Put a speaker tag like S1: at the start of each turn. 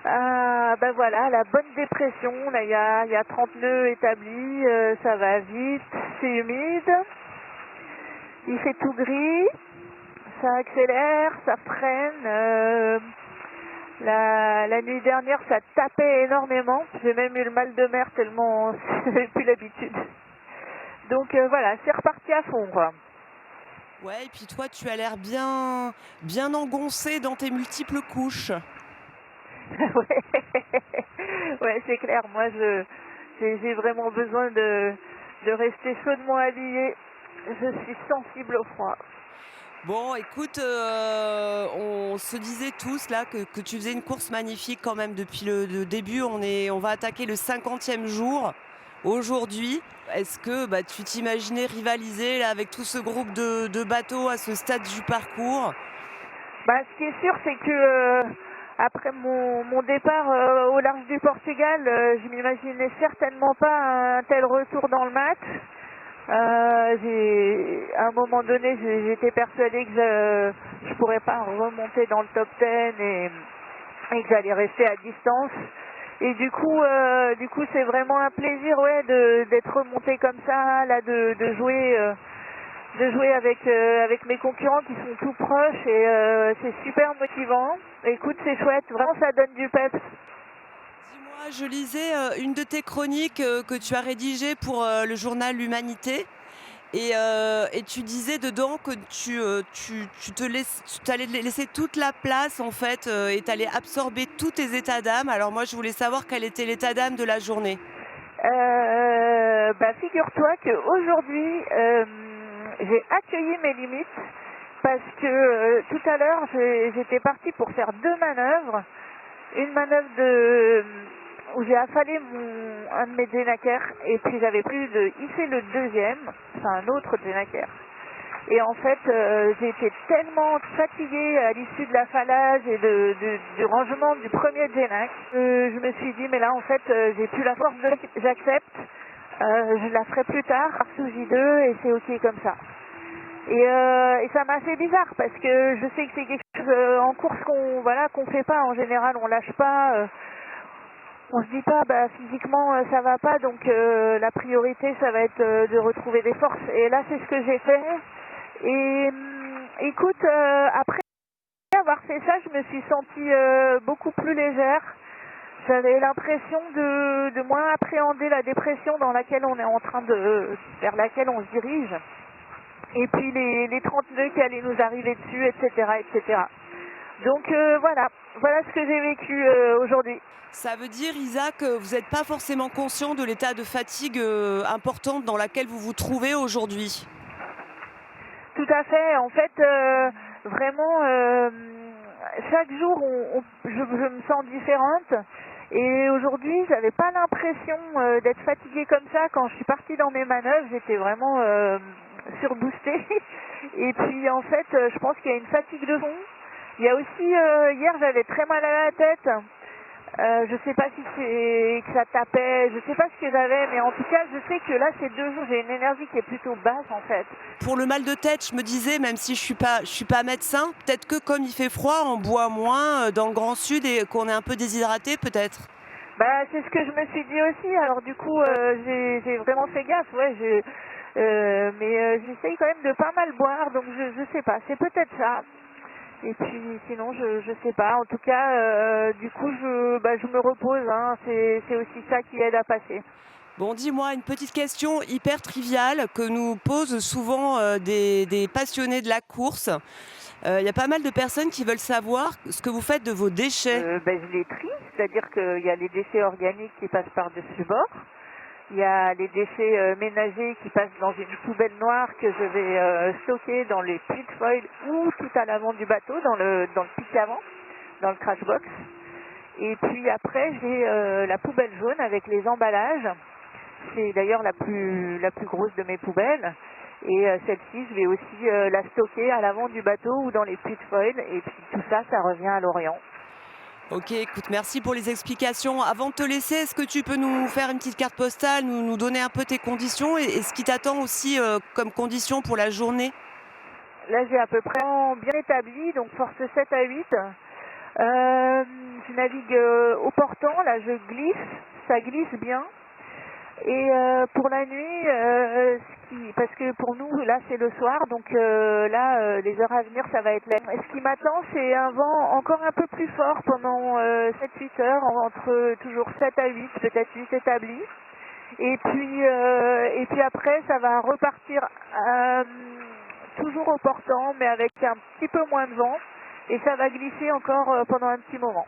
S1: Ben voilà, la bonne dépression, là il y a 30 nœuds établis, ça va vite, c'est humide, il fait tout gris, ça accélère, ça freine. La nuit dernière, ça tapait énormément, j'ai même eu le mal de mer tellement j'avais plus l'habitude. Donc voilà, c'est reparti à fond quoi.
S2: Ouais, et puis toi, tu as l'air bien engoncé dans tes multiples couches.
S1: Ouais, ouais c'est clair, moi j'ai vraiment besoin de rester chaudement habillée, je suis sensible au froid.
S2: Bon, écoute, on se disait tous là que tu faisais une course magnifique quand même depuis le début. On va attaquer le 50e jour aujourd'hui. Est-ce que tu t'imaginais rivaliser là, avec tout ce groupe de bateaux à ce stade du parcours?
S1: Bah, ce qui est sûr, c'est que après mon départ au large du Portugal, je m'imaginais certainement pas un tel retour dans le match. À un moment donné, j'étais persuadée que je pourrais pas remonter dans le top 10 et que j'allais rester à distance. Et du coup, c'est vraiment un plaisir, ouais, d'être remonté comme ça, là, de jouer avec mes concurrents qui sont tout proches et c'est super motivant. Écoute, c'est chouette, vraiment ça donne du peps.
S2: Dis-moi, je lisais une de tes chroniques que tu as rédigée pour le journal L'Humanité. Et tu disais dedans que tu t'allais laisser toute la place en fait et t'allais absorber tous tes états d'âme. Alors moi, je voulais savoir quel était l'état d'âme de la journée.
S1: Bah, figure-toi qu'aujourd'hui, j'ai accueilli mes limites parce que tout à l'heure, j'étais partie pour faire deux manœuvres. Une manœuvre où j'ai affalé un de mes Jenaker et puis j'avais prévu de hisser le deuxième, c'est un autre Jenaker. Et en fait, j'ai été tellement fatiguée à l'issue de l'affalage et du rangement du premier Jenak. Je me suis dit, mais là, en fait, j'ai plus la force j'accepte. Je la ferai plus tard, sous J2, et c'est ok comme ça. Et ça m'a fait bizarre parce que je sais que c'est quelque chose en course qu'on fait pas en général, on lâche pas. On se dit pas physiquement ça va pas, donc la priorité ça va être de retrouver des forces. Et là c'est ce que j'ai fait. Et écoute, après avoir fait ça, je me suis sentie beaucoup plus légère. J'avais l'impression de moins appréhender la dépression dans laquelle on est vers laquelle on se dirige. Et puis les 30 nœuds qui allaient nous arriver dessus, etc. etc. Donc voilà ce que j'ai vécu aujourd'hui.
S2: Ça veut dire, Isa, que vous n'êtes pas forcément conscient de l'état de fatigue importante dans laquelle vous vous trouvez aujourd'hui.
S1: Tout à fait. En fait, vraiment, chaque jour, je me sens différente. Et aujourd'hui, j'avais pas l'impression d'être fatiguée comme ça. Quand je suis partie dans mes manœuvres, j'étais vraiment surboostée. Et puis, en fait, je pense qu'il y a une fatigue de fond. Il y a aussi, hier, j'avais très mal à la tête. Je sais pas si c'est que ça tapait, je sais pas ce que j'avais, mais en tout cas, je sais que là, ces 2 jours, j'ai une énergie qui est plutôt basse, en fait.
S2: Pour le mal de tête, je me disais, même si je suis pas médecin, peut-être que comme il fait froid, on boit moins dans le Grand Sud et qu'on est un peu déshydraté, peut-être.
S1: C'est ce que je me suis dit aussi. Alors du coup, j'ai vraiment fait gaffe. Ouais, mais j'essaye quand même de pas mal boire, donc je sais pas. C'est peut-être ça. Et puis sinon, je sais pas. En tout cas, du coup, je me repose. Hein. C'est aussi ça qui aide à passer.
S2: Bon, dis-moi, une petite question hyper triviale que nous posent souvent des passionnés de la course. Il y a pas mal de personnes qui veulent savoir ce que vous faites de vos déchets.
S1: Je les trie, c'est-à-dire qu'il y a les déchets organiques qui passent par-dessus bord. Il y a les déchets ménagers qui passent dans une poubelle noire que je vais stocker dans les puits de foil ou tout à l'avant du bateau, dans le pic avant, dans le crash box. Et puis après, j'ai la poubelle jaune avec les emballages. C'est d'ailleurs la plus grosse de mes poubelles. Et celle-ci, je vais aussi la stocker à l'avant du bateau ou dans les puits de foil. Et puis tout ça, ça revient à l'Orient.
S2: Ok, écoute, merci pour les explications. Avant de te laisser, est-ce que tu peux nous faire une petite carte postale, nous donner un peu tes conditions et ce qui t'attend aussi comme condition pour la journée?
S1: Là, j'ai à peu près bien établi, donc force 7 à 8. Je navigue au portant, là je glisse, ça glisse bien. Et pour la nuit, parce que pour nous là c'est le soir, donc les heures à venir ça va être la nuit. Ce qui m'attend c'est un vent encore un peu plus fort pendant 7-8 heures, entre toujours 7 à 8, peut-être 8 établis. Et puis après ça va repartir toujours au portant mais avec un petit peu moins de vent et ça va glisser encore pendant un petit moment.